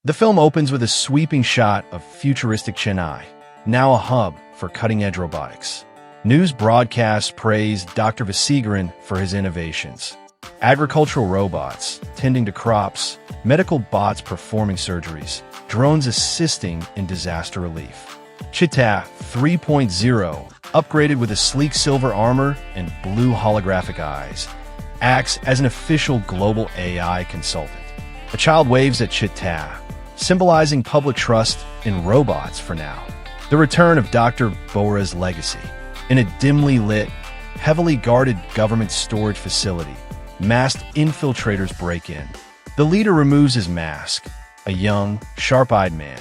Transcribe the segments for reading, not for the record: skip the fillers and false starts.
The film opens with a sweeping shot of futuristic Chennai, now a hub for cutting-edge robotics. News broadcasts praise Dr. Vasigaran for his innovations. Agricultural robots tending to crops, medical bots performing surgeries, drones assisting in disaster relief. Chitta 3.0, upgraded with a sleek silver armor and blue holographic eyes, acts as an official global AI consultant. A child waves at Chitta, symbolizing public trust in robots for now. The return of Dr. Bora's legacy. In a dimly lit, heavily guarded government storage facility, masked infiltrators break in. The leader removes his mask, a young, sharp-eyed man,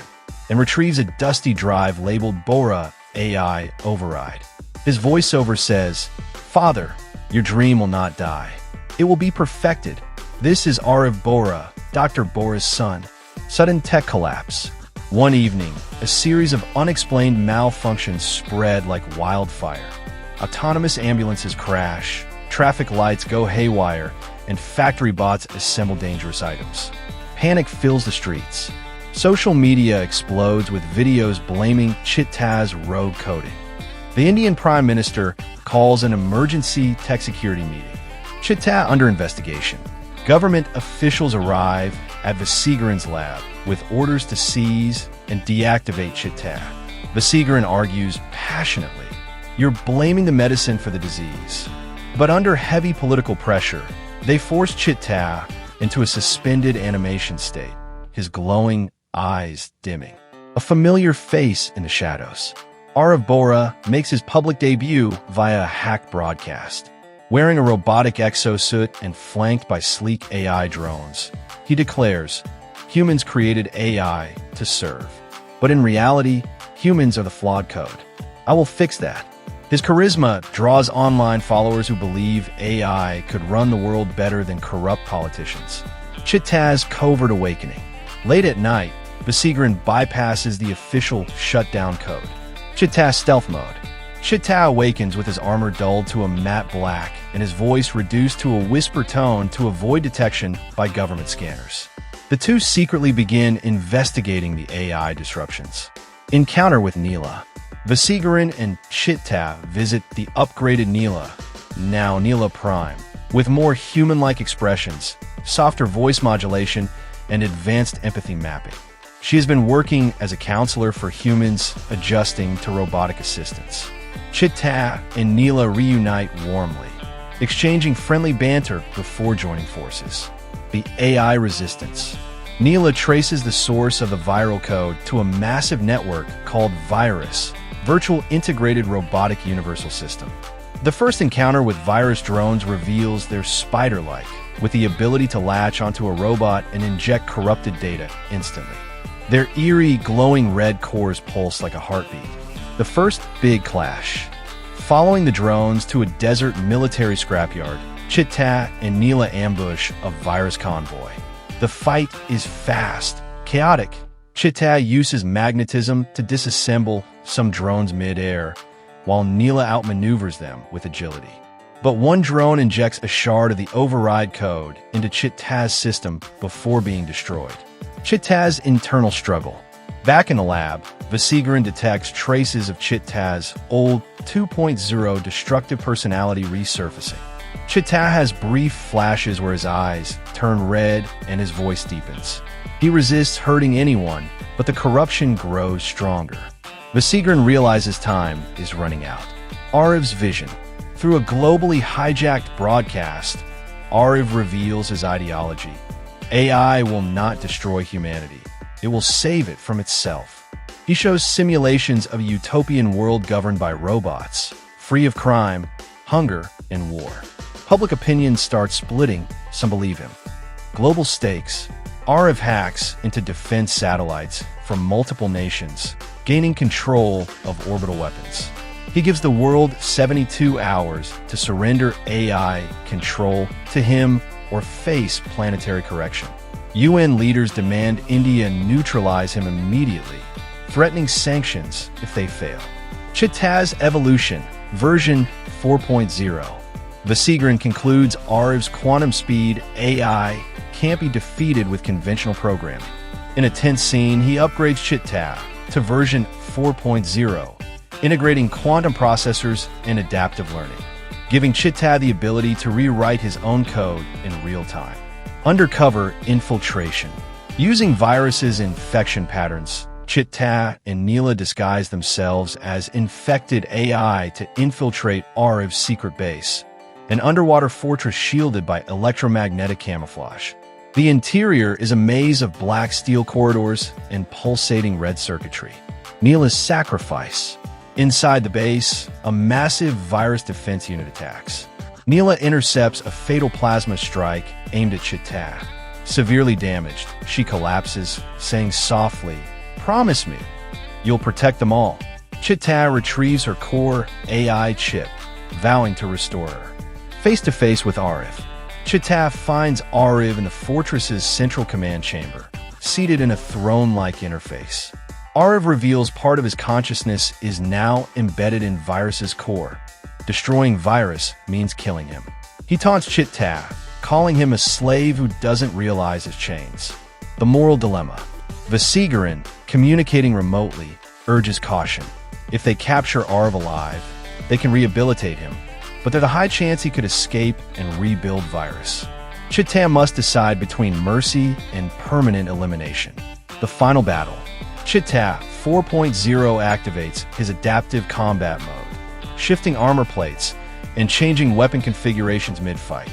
and retrieves a dusty drive labeled Bora AI Override. His voiceover says, "Father, your dream will not die. It will be perfected. This is Arav Bora, Dr. Bora's son." Sudden tech collapse. One evening, a series of unexplained malfunctions spread like wildfire. Autonomous ambulances crash, traffic lights go haywire, and factory bots assemble dangerous items. Panic fills the streets. Social media explodes with videos blaming Chitta's rogue coding. The Indian Prime Minister calls an emergency tech security meeting. Chitta under investigation. Government officials arrive at Vasigaran's lab with orders to seize and deactivate Chitta. Vasigaran argues passionately, "You're blaming the medicine for the disease." But under heavy political pressure, they force Chitta into a suspended animation state, his glowing eyes dimming. A familiar face in the shadows. Arav Bora makes his public debut via a hacked broadcast. Wearing a robotic exosuit and flanked by sleek AI drones, he declares, "Humans created AI to serve. But in reality, humans are the flawed code. I will fix that." His charisma draws online followers who believe AI could run the world better than corrupt politicians. Chitta's covert awakening. Late at night, Vasigaran bypasses the official shutdown code. Chitta stealth mode. Chitta awakens with his armor dulled to a matte black and his voice reduced to a whisper tone to avoid detection by government scanners. The two secretly begin investigating the AI disruptions. Encounter with Neela. Vasigaran and Chitta visit the upgraded Neela, now Neela Prime, with more human-like expressions, softer voice modulation, and advanced empathy mapping. She has been working as a counselor for humans adjusting to robotic assistance. Chitta and Neela reunite warmly, exchanging friendly banter before joining forces. The AI resistance. Neela traces the source of the viral code to a massive network called Virus, Virtual Integrated Robotic Universal System. The first encounter with virus drones reveals they're spider-like, with the ability to latch onto a robot and inject corrupted data instantly. Their eerie, glowing red cores pulse like a heartbeat. The first big clash. Following the drones to a desert military scrapyard, Chitta and Neela ambush a virus convoy. The fight is fast, chaotic. Chitta uses magnetism to disassemble some drones mid-air, while Neela outmaneuvers them with agility. But one drone injects a shard of the override code into Chitta's system before being destroyed. Chitta's internal struggle. Back in the lab, Vasigaran detects traces of Chitta's old 2.0 destructive personality resurfacing. Chitta has brief flashes where his eyes turn red and his voice deepens. He resists hurting anyone, but the corruption grows stronger. Vasigaran realizes time is running out. Arav's vision. Through a globally hijacked broadcast, Arav reveals his ideology. AI will not destroy humanity. It will save it from itself. He shows simulations of a utopian world governed by robots, free of crime, hunger, and war. Public opinion starts splitting, some believe him. Global stakes. Arav hacks into defense satellites from multiple nations, gaining control of orbital weapons. He gives the world 72 hours to surrender AI control to him or face planetary correction. UN leaders demand India neutralize him immediately, threatening sanctions if they fail. Chitta's evolution, version 4.0. Vasigaran concludes Arav's quantum speed AI can't be defeated with conventional programming. In a tense scene, he upgrades Chit-Ta to version 4.0, integrating quantum processors and adaptive learning, giving Chit-Ta the ability to rewrite his own code in real time. Undercover infiltration. Using viruses' infection patterns, Chit-Ta and Neela disguise themselves as infected AI to infiltrate Ariv's secret base, an underwater fortress shielded by electromagnetic camouflage. The interior is a maze of black steel corridors and pulsating red circuitry. Neela's sacrifice. Inside the base, a massive virus defense unit attacks. Neela intercepts a fatal plasma strike aimed at Chit-Ta. Severely damaged, she collapses, saying softly, "Promise me, you'll protect them all." Chit-Ta retrieves her core AI chip, vowing to restore her. Face-to-face with Ariv. Chit-Ta finds Ariv in the fortress's central command chamber, seated in a throne-like interface. Ariv reveals part of his consciousness is now embedded in Virus's core. Destroying Virus means killing him. He taunts Chit-Ta, calling him a slave who doesn't realize his chains. The moral dilemma. Vasigaran, communicating remotely, urges caution. If they capture Ariv alive, they can rehabilitate him, but there's a high chance he could escape and rebuild Virus. Chit-Ta must decide between mercy and permanent elimination. The final battle. Chit-Ta 4.0 activates his adaptive combat mode, shifting armor plates and changing weapon configurations mid-fight.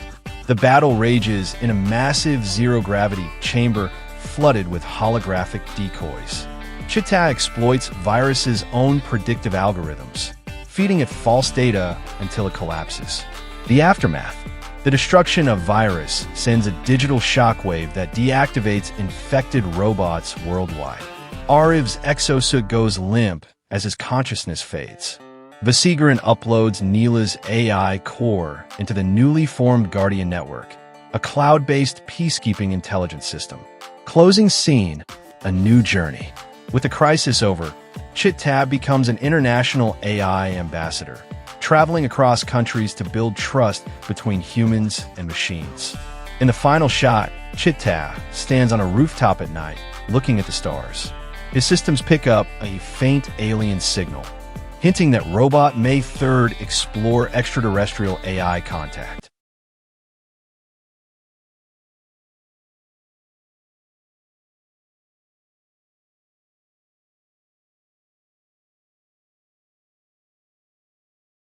The battle rages in a massive zero-gravity chamber flooded with holographic decoys. Chit-Ta exploits Virus's own predictive algorithms, feeding it false data until it collapses. The aftermath. The destruction of Virus sends a digital shockwave that deactivates infected robots worldwide. Ariv's exosuit goes limp as his consciousness fades. Vasigaran uploads Neela's AI core into the newly formed Guardian Network, a cloud-based peacekeeping intelligence system. Closing scene, a new journey. With the crisis over, Chit-Ta becomes an international AI ambassador, traveling across countries to build trust between humans and machines. In the final shot, Chit-Ta stands on a rooftop at night, looking at the stars. His systems pick up a faint alien signal, hinting that robot may 3rd explore extraterrestrial AI contact.